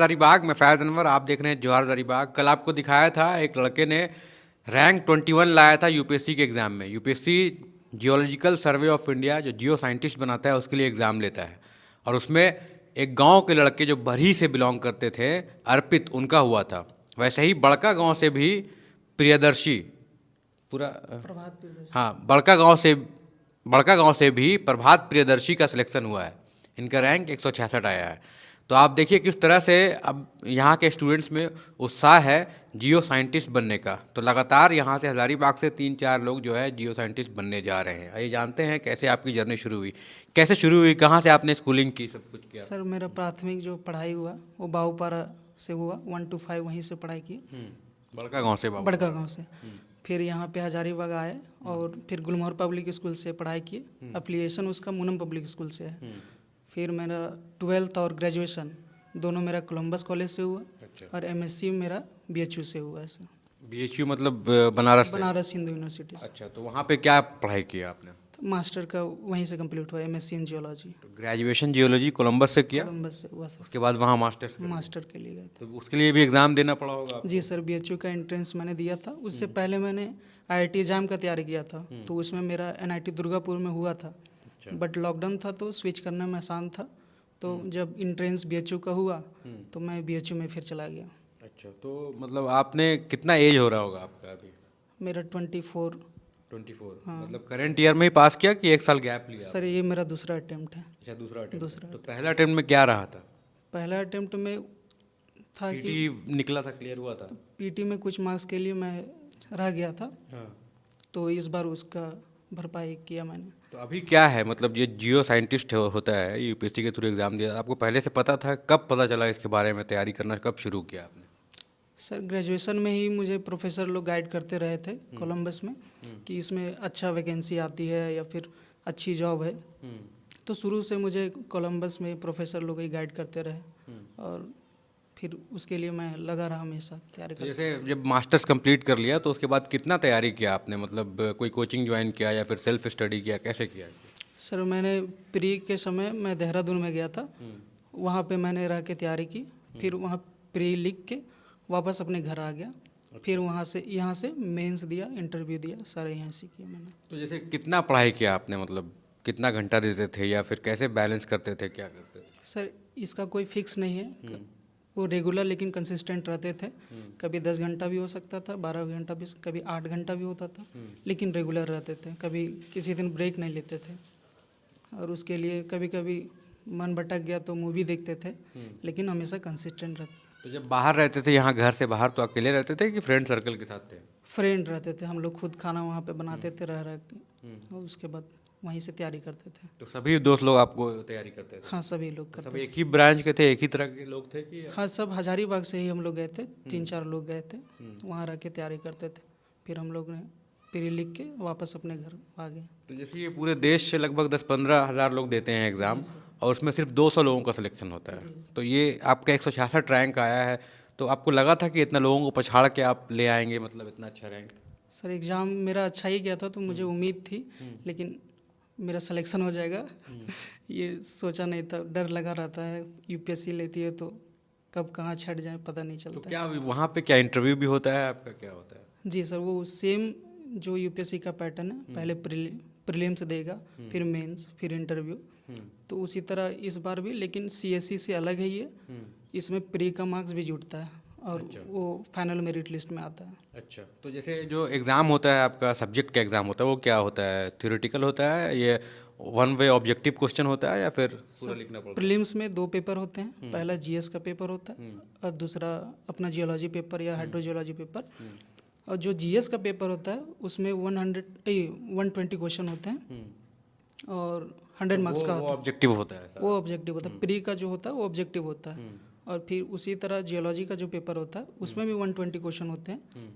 हजारीबाग में फैज़ अनवर, आप देख रहे हैं जवाहर हजारीबाग। कल आपको दिखाया था एक लड़के ने रैंक 21 लाया था यूपीएससी के एग्ज़ाम में। UPSC geological survey of India जो जियो साइंटिस्ट बनाता है उसके लिए एग्ज़ाम लेता है, और उसमें एक गांव के लड़के जो बरही से बिलोंग करते थे, अर्पित, उनका हुआ था। वैसे ही बड़का गांव से भी प्रियदर्शी, पूरा प्रभात प्रियदर्शी। हाँ, बड़का गांव से भी प्रभात प्रियदर्शी का सिलेक्शन हुआ है। इनका रैंक 166 आया है। तो आप देखिए किस तरह से अब यहाँ के स्टूडेंट्स में उत्साह है जियो साइंटिस्ट बनने का। तो लगातार यहाँ से हज़ारीबाग से 3-4 लोग जो है जियो साइंटिस्ट बनने जा रहे हैं। आइए जानते हैं कैसे आपकी जर्नी शुरू हुई, कैसे शुरू हुई, कहाँ से आपने स्कूलिंग की, सब कुछ किया। सर मेरा प्राथमिक जो पढ़ाई हुआ वो बाबूपारा से हुआ, 1 to 5 वहीं से पढ़ाई की, बड़का गांव से बाबू। बड़का गांव से। फिर यहाँ पे हजारीबाग आए और फिर गुलमोहर पब्लिक स्कूल से पढ़ाई की। एप्लीकेशन उसका मूनम पब्लिक स्कूल से है। फिर मेरा 12th और ग्रेजुएशन दोनों मेरा कोलंबस कॉलेज से हुआ। अच्छा। और एमएससी मेरा बीएचयू से हुआ है सर, बीएचयू मतलब बनारस से? बनारस हिंदू यूनिवर्सिटी से। अच्छा, तो वहाँ पे क्या पढ़ाई की आपने? तो मास्टर का वहीं से कंप्लीट हुआ, एमएससी इन जियोलॉजी, तो ग्रेजुएशन जियोलॉजी कोलंबस से किया, कोलंबस से हुआ सर। उसके बाद वहाँ मास्टर्स कर लिया। मास्टर के लिए गए थे। तो उसके लिए भी एग्ज़ाम देना पड़ा होगा आपको? जी सर, बीएचयू का एंट्रेंस मैंने दिया था। उससे पहले मैंने आईआईटी एग्जाम का तैयारी किया था, तो उसमें मेरा एनआईटी दुर्गापुर में हुआ था। बट लॉकडाउन था तो स्विच करने में आसान था। तो जब एंट्रेंस बीएचयू का हुआ तो मैं बीएचयू में फिर चला गया। अच्छा, तो मतलब आपने कितना एज हो रहा होगा आपका अभी? मेरा 24। 24। मतलब करंट ईयर में ही पास किया कि एक साल गैप लिया? सर ये मेरा दूसरा अटेम्प्ट है। अच्छा, दूसरा अटेम्प्ट। दूसरा। तो पहला अटेम्प्ट में क्या रहा था? पहला अटेम्प्ट में था कि पीटी निकला था, क्लियर हुआ था? पीटी में कुछ मार्क्स के लिए मैं रह गया था, हाँ। तो इस बार उसका भरपाई किया मैंने। तो अभी क्या है, मतलब ये जियो साइंटिस्ट होता है, यूपीएससी के थ्रू एग्ज़ाम दिया, आपको पहले से पता था? कब पता चला इसके बारे में, तैयारी करना कब शुरू किया आपने? सर ग्रेजुएशन में ही मुझे प्रोफेसर लोग गाइड करते रहे थे कोलंबस में कि इसमें अच्छा वैकेंसी आती है या फिर अच्छी जॉब है। तो शुरू से मुझे कोलंबस में प्रोफेसर लोग ही गाइड करते रहे और फिर उसके लिए मैं लगा रहा हमेशा तैयारी तो कर। जैसे जब मास्टर्स कंप्लीट कर लिया तो उसके बाद कितना तैयारी किया आपने? मतलब कोई कोचिंग ज्वाइन किया या फिर सेल्फ स्टडी किया, कैसे किया? सर मैंने प्री के समय मैं देहरादून में गया था, वहाँ पे मैंने रह के तैयारी की। फिर वहाँ प्री लिख के वापस अपने घर आ गया। फिर वहाँ से यहाँ से मेंस दिया, इंटरव्यू दिया, सारे यहाँ से किया मैंने। तो जैसे कितना पढ़ाई किया आपने, मतलब कितना घंटा देते थे या फिर कैसे बैलेंस करते थे, क्या करते थे? सर इसका कोई फिक्स नहीं है, वो रेगुलर लेकिन कंसिस्टेंट रहते थे। कभी 10 घंटा भी हो सकता था, 12 घंटा भी, कभी 8 घंटा भी होता था, लेकिन रेगुलर रहते थे। कभी किसी दिन ब्रेक नहीं लेते थे। और उसके लिए कभी कभी मन भटक गया तो मूवी देखते थे, लेकिन हमेशा कंसिस्टेंट रहते। तो जब बाहर रहते थे, यहाँ घर से बाहर, तो अकेले रहते थे कि फ्रेंड सर्कल के साथ थे? फ्रेंड रहते थे, हम लोग खुद खाना वहाँ पे बनाते थे रह के, और उसके बाद वहीं से तैयारी करते थे। तो सभी दोस्त लोग आपको तैयारी करते थे? हाँ सभी लोग करते सब एक ही ब्रांच के थे, एक ही तरह के लोग थे कि? हाँ सब हजारीबाग से ही हम लोग गए थे, 3-4 लोग गए थे, वहाँ रह के तैयारी करते थे। फिर हम लोग ने प्री लिख के वापस अपने घर आ गए। तो जैसे ये पूरे देश से लगभग 10-15 हज़ार लोग देते हैं एग्ज़ाम, और उसमें सिर्फ 200 लोगों का सिलेक्शन होता है। तो ये आपका 166 रैंक आया है, तो आपको लगा था कि इतना लोगों को पछाड़ के आप ले आएंगे, मतलब इतना अच्छा रैंक? सर एग्ज़ाम मेरा अच्छा ही गया था तो मुझे उम्मीद थी, लेकिन मेरा सिलेक्शन हो जाएगा ये सोचा नहीं था। डर लगा रहता है, यूपीएससी लेती है तो कब कहाँ छट जाए पता नहीं तो चलता। क्या वहाँ पे क्या इंटरव्यू भी होता है आपका, क्या होता है? जी सर, वो सेम जो यूपीएससी का पैटर्न है, पहले प्रीलिम्स देगा, फिर मेंस, फिर इंटरव्यू। तो उसी तरह इस बार भी, लेकिन सीएससी से अलग है ये। इसमें प्री का मार्क्स भी जुड़ता है और वो फाइनल मेरिट लिस्ट में आता है। अच्छा, तो जैसे जो एग्ज़ाम होता है आपका, सब्जेक्ट का एग्ज़ाम होता है, वो क्या होता है? थ्योरेटिकल होता है, ये वन वे ऑब्जेक्टिव क्वेश्चन होता है या फिर पूरा लिखना पड़ता है? प्रीलिम्स में 2 पेपर होते हैं, पहला जीएस का पेपर होता है और दूसरा अपना जियोलॉजी पेपर या हाइड्रोजियोलॉजी पेपर। और जो जीएस का पेपर होता है उसमें 120 क्वेश्चन होते हैं और 100 मार्क्स का वो होता है। ऑब्जेक्टिव होता है सारा? वो ऑब्जेक्टिव होता है। प्री का जो होता है वो ऑब्जेक्टिव होता है। और फिर उसी तरह जियोलॉजी का जो पेपर होता है उसमें भी 120 क्वेश्चन होते हैं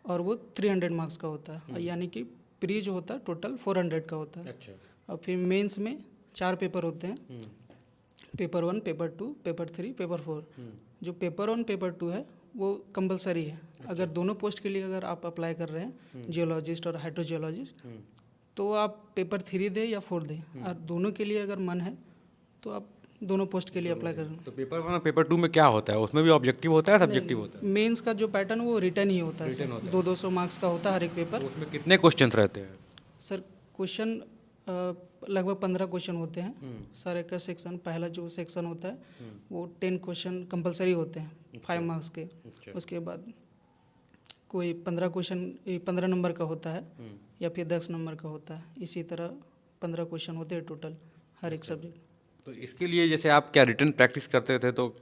और वो 300 मार्क्स का होता है। यानी कि प्री जो होता है टोटल 400 का होता है। अच्छा। और फिर मेंस में 4 पेपर होते हैं, पेपर 1, पेपर 2, पेपर 3, पेपर 4। जो पेपर 1, पेपर 2 है वो कंपलसरी है। अगर दोनों पोस्ट के लिए अगर आप अप्लाई कर रहे हैं, जियोलॉजिस्ट और हाइड्रोजियोलॉजिस्ट, तो आप पेपर 3 दें या 4 दें। और दोनों के लिए अगर मन है तो आप दोनों पोस्ट के लिए अप्लाई कर रहा हूँ। तो पेपर 1 और पेपर 2 में क्या होता है? उसमें भी ऑब्जेक्टिव होता है, सब्जेक्टिव होता है? मेंस का जो पैटर्न वो रिटर्न ही होता है Written सर, होता है। 200 मार्क्स का होता है हर एक पेपर। तो उसमें कितने क्वेश्चंस रहते हैं? सर क्वेश्चन लगभग 15 क्वेश्चन होते हैं सर। एक सेक्शन, पहला जो सेक्शन होता है वो 10 क्वेश्चन कंपलसरी होते हैं 5 मार्क्स के। उसके बाद कोई 15 क्वेश्चन 15 नंबर का होता है या फिर 10 नंबर का होता है। इसी तरह 15 क्वेश्चन होते हैं टोटल हर एक सब्जेक्ट। तो इसके लिए जैसे आप क्या रिटर्न प्रैक्टिस करते थे, तो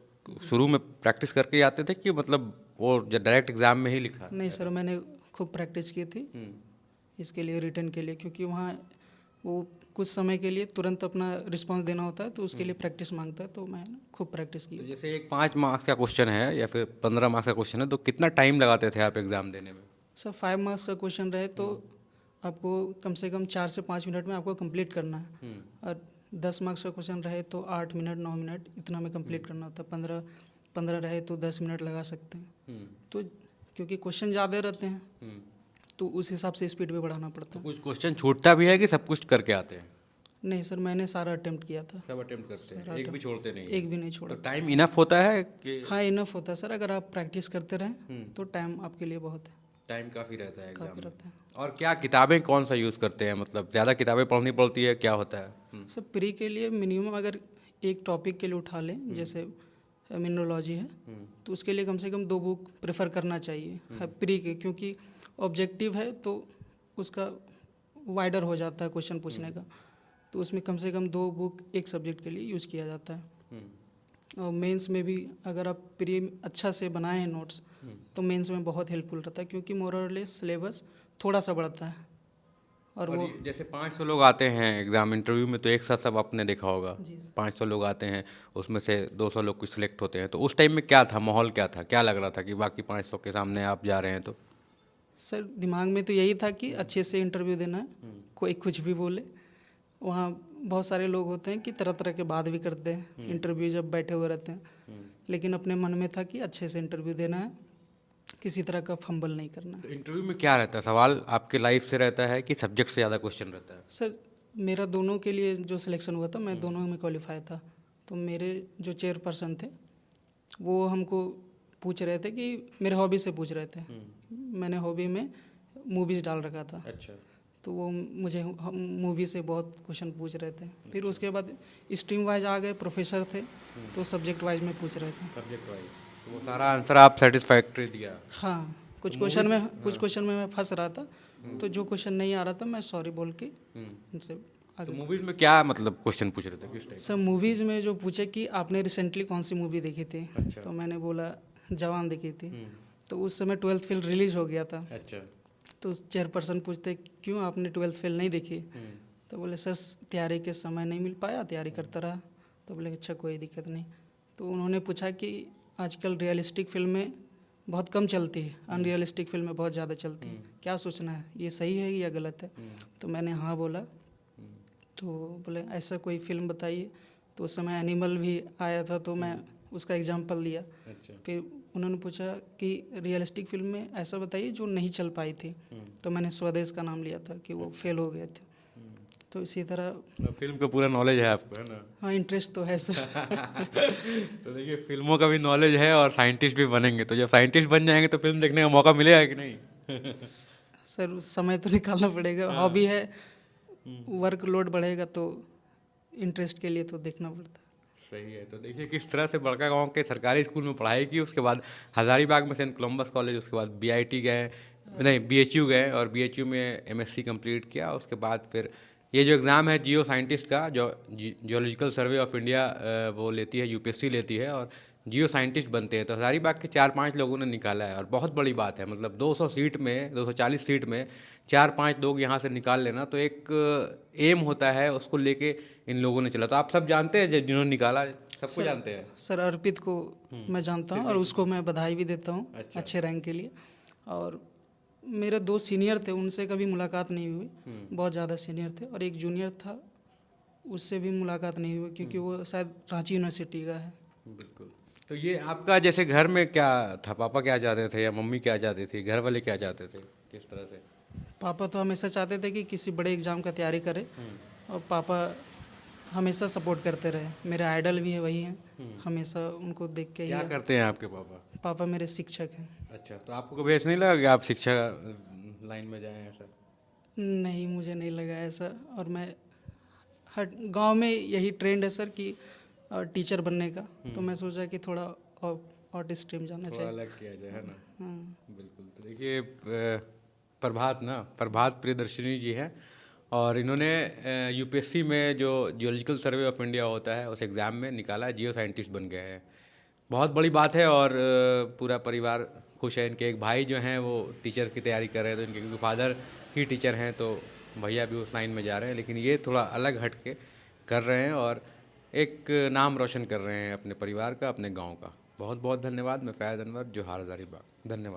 शुरू में प्रैक्टिस करके ही आते थे कि मतलब वो डायरेक्ट एग्जाम में ही लिखा? नहीं सर, मैंने खूब प्रैक्टिस की थी इसके लिए, रिटर्न के लिए, क्योंकि वहाँ वो कुछ समय के लिए तुरंत अपना रिस्पांस देना होता है, तो उसके लिए प्रैक्टिस मांगता है, तो मैं खूब प्रैक्टिस की। तो जैसे एक 5 मार्क्स का क्वेश्चन है या फिर 15 मार्क्स का क्वेश्चन है, तो कितना टाइम लगाते थे आप एग्जाम देने में? सर 5 मार्क्स का क्वेश्चन रहे तो आपको कम से कम 4 से 5 मिनट में आपको कंप्लीट करना है, और 10 मार्क्स का क्वेश्चन रहे तो 8 मिनट 9 मिनट इतना में कंप्लीट करना होता है। 15 रहे तो 10 मिनट लगा सकते हैं। तो क्योंकि क्वेश्चन ज़्यादा रहते हैं तो उस हिसाब से स्पीड भी बढ़ाना पड़ता तो है। कुछ क्वेश्चन छूटता भी है कि सब कुछ करके आते हैं? नहीं सर, मैंने सारा अटेम्प्ट किया था, सब अटेम्प्ट करते हैं, सारा एक भी छोड़ते नहीं? एक भी नहीं छोड़ा। तो टाइम इनफ होता है कि? हाँ, इनफ होता है सर, अगर आप प्रैक्टिस करते रहें तो टाइम आपके लिए बहुत है, टाइम काफ़ी रहता है एग्जाम काफ़ी में। रहता है। और क्या किताबें कौन सा यूज़ करते हैं? मतलब ज़्यादा किताबें पढ़नी पड़ती है, क्या होता है? सर प्री के लिए मिनिमम अगर एक टॉपिक के लिए उठा लें, जैसे मिनरोलॉजी है, तो उसके लिए कम से कम 2 बुक प्रेफर करना चाहिए प्री के, क्योंकि ऑब्जेक्टिव है तो उसका वाइडर हो जाता है क्वेश्चन पूछने का, तो उसमें कम से कम 2 बुक एक सब्जेक्ट के लिए यूज़ किया जाता है। और मेंस में भी अगर आप प्री अच्छा से बनाए हैं नोट्स तो मेंस में बहुत हेल्पफुल रहता है, क्योंकि मोरलेस सिलेबस थोड़ा सा बढ़ता है। और वो ये जैसे 500 लोग आते हैं एग्जाम इंटरव्यू में, तो एक साथ सब आपने देखा होगा, जी 500 लोग आते हैं, उसमें से 200 लोग कुछ सिलेक्ट होते हैं, तो उस टाइम में क्या था, माहौल क्या था, क्या लग रहा था कि बाकी 500 के सामने आप जा रहे हैं? तो सर दिमाग में तो यही था कि अच्छे से इंटरव्यू देना है, कोई कुछ भी बोले। वहाँ बहुत सारे लोग होते हैं कि तरह तरह के बात भी करते हैं इंटरव्यू जब बैठे हुए रहते हैं, लेकिन अपने मन में था कि अच्छे से इंटरव्यू देना है, किसी तरह का फंबल नहीं करना है। तो इंटरव्यू में क्या रहता है, सवाल आपके लाइफ से रहता है कि सब्जेक्ट से ज़्यादा क्वेश्चन रहता है? सर मेरा दोनों के लिए जो सिलेक्शन हुआ था, मैं दोनों में क्वालिफाई था, तो मेरे जो चेयरपर्सन थे वो हमको पूछ रहे थे कि मेरे हॉबी से पूछ रहे थे। मैंने हॉबी में मूवीज़ डाल रखा था, अच्छा। तो वो मुझे मूवी से बहुत क्वेश्चन पूछ रहे थे। फिर उसके बाद स्ट्रीम वाइज आ गए, प्रोफेसर थे तो सब्जेक्ट वाइज में पूछ रहे थे। सब्जेक्ट वाइज तो वो सारा आंसर आप सेटिस्फैक्ट्री दिया? हाँ, कुछ क्वेश्चन में मैं फंस रहा था, तो जो क्वेश्चन नहीं आ रहा था मैं सॉरी बोल के उनसे तो आगे। मूवीज में क्या मतलब क्वेश्चन पूछ रहे थे, किस टाइप? सर मूवीज़ में जो पूछे कि आपने रिसेंटली कौन सी मूवी देखी थी, अच्छा। तो मैंने बोला जवान देखी थी। तो उस समय 12th फेल रिलीज़ हो गया था, अच्छा। तो चेयरपर्सन पूछते क्यों आपने 12th फेल नहीं देखी, तो बोले सर तैयारी के समय नहीं मिल पाया, तैयारी करता रहा। तो बोले अच्छा कोई दिक्कत नहीं। तो उन्होंने पूछा कि आजकल रियलिस्टिक फिल्में बहुत कम चलती है, अनरियलिस्टिक फिल्में बहुत ज़्यादा चलती हैं, क्या सोचना है, ये सही है या गलत है? तो मैंने हाँ बोला। तो बोले ऐसा कोई फिल्म बताइए। तो उस समय एनिमल भी आया था, तो मैं उसका एग्जाम्पल दिया। अच्छा। फिर उन्होंने पूछा कि रियलिस्टिक फिल्म में ऐसा बताइए जो नहीं चल पाई थी, तो मैंने स्वदेश का नाम लिया था कि वो फेल हो गए थे। तो इसी तरह फिल्म का पूरा नॉलेज है आपको, है ना? हाँ, इंटरेस्ट तो है सर। तो देखिए, फिल्मों का भी नॉलेज है और साइंटिस्ट भी बनेंगे, तो जब साइंटिस्ट बन जाएंगे तो फिल्म देखने का मौका मिलेगा कि नहीं? सर समय तो निकालना पड़ेगा, हॉबी है, वर्कलोड बढ़ेगा तो इंटरेस्ट के लिए तो देखना पड़ता है। सही है। तो देखिए किस तरह से बड़का गांव के सरकारी स्कूल में पढ़ाई की, उसके बाद हज़ारीबाग में सेंट कोलम्बस कॉलेज, उसके बाद बीआईटी गए, नहीं बीएचयू गए और बीएचयू में एमएससी कंप्लीट किया। उसके बाद फिर ये जो एग्ज़ाम है जियो साइंटिस्ट का, जो जियोलॉजिकल सर्वे ऑफ इंडिया वो लेती है, यूपीएससी लेती है, और जियो साइंटिस्ट बनते हैं। तो हज़ारीबाग के 4-5 लोगों ने निकाला है, और बहुत बड़ी बात है, मतलब 200 सीट में, 240 सीट में 4-5 लोग यहाँ से निकाल लेना, तो एक एम होता है, उसको लेके इन लोगों ने चला। तो आप सब जानते हैं जिन्होंने निकाला, सबको जानते हैं? सर अर्पित को मैं जानता हूँ और उसको मैं बधाई भी देता हूँ अच्छा। अच्छे रैंक के लिए। और मेरे 2 सीनियर थे, उनसे कभी मुलाकात नहीं हुई, बहुत ज़्यादा सीनियर थे, और एक जूनियर था, उससे भी मुलाकात नहीं हुई क्योंकि वो शायद रांची यूनिवर्सिटी का है। बिल्कुल। तो ये आपका जैसे घर में क्या था, पापा क्या चाहते थे या मम्मी क्या चाहती थी, घर वाले क्या चाहते थे, किस तरह से? पापा तो हमेशा चाहते थे कि किसी बड़े एग्ज़ाम का तैयारी करे, और पापा हमेशा सपोर्ट करते रहे। मेरे आइडल भी है वही हैं, हमेशा उनको देख के ही क्या करते हैं आपके पापा? पापा मेरे शिक्षक हैं। अच्छा, तो आपको कभी ऐसा नहीं लगा कि आप शिक्षा लाइन में जाएं ऐसा? नहीं, मुझे नहीं लगा ऐसा। और मैं हर गांव में यही ट्रेंड है सर कि टीचर बनने का, तो मैं सोचा कि थोड़ा और स्ट्रीम जाना थोड़ा चाहिए। अलग किया जाए, है ना? हाँ। बिल्कुल। तो देखिए प्रभात प्रियदर्शिनी जी हैं और इन्होंने यूपीएससी में जो जियोलॉजिकल सर्वे ऑफ इंडिया होता है उस एग्ज़ाम में निकाला है, जियो साइंटिस्ट बन गए हैं। बहुत बड़ी बात है और पूरा परिवार खुश है। इनके एक भाई जो हैं वो टीचर की तैयारी कर रहे हैं, तो इनके क्योंकि फादर ही टीचर हैं तो भैया भी उस लाइन में जा रहे हैं, लेकिन ये थोड़ा अलग हट के कर रहे हैं और एक नाम रोशन कर रहे हैं अपने परिवार का, अपने गाँव का। बहुत बहुत धन्यवाद। मैं फ़ैज़ अनवर, जोहार हज़ारीबाग। धन्यवाद।